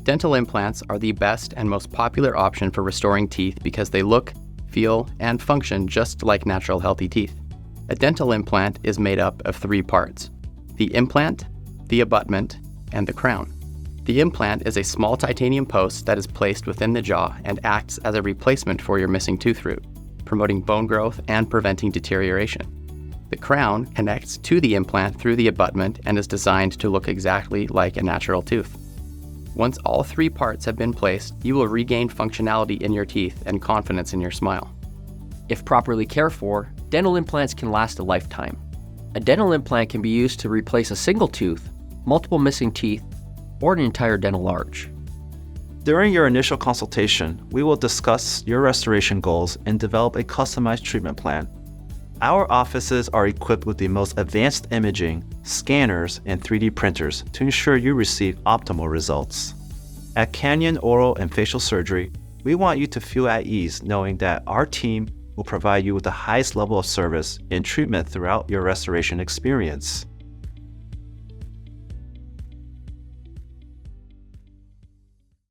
Dental implants are the best and most popular option for restoring teeth because they look, feel, and function just like natural healthy teeth. A dental implant is made up of 3 parts: the implant, the abutment, and the crown. The implant is a small titanium post that is placed within the jaw and acts as a replacement for your missing tooth root, promoting bone growth and preventing deterioration. The crown connects to the implant through the abutment and is designed to look exactly like a natural tooth. Once all 3 parts have been placed, you will regain functionality in your teeth and confidence in your smile. If properly cared for, dental implants can last a lifetime. A dental implant can be used to replace a single tooth, multiple missing teeth, or an entire dental arch. During your initial consultation, we will discuss your restoration goals and develop a customized treatment plan. Our offices are equipped with the most advanced imaging, scanners, and 3D printers to ensure you receive optimal results. At Canyon Oral and Facial Surgery, we want you to feel at ease knowing that our team will provide you with the highest level of service and treatment throughout your restoration experience.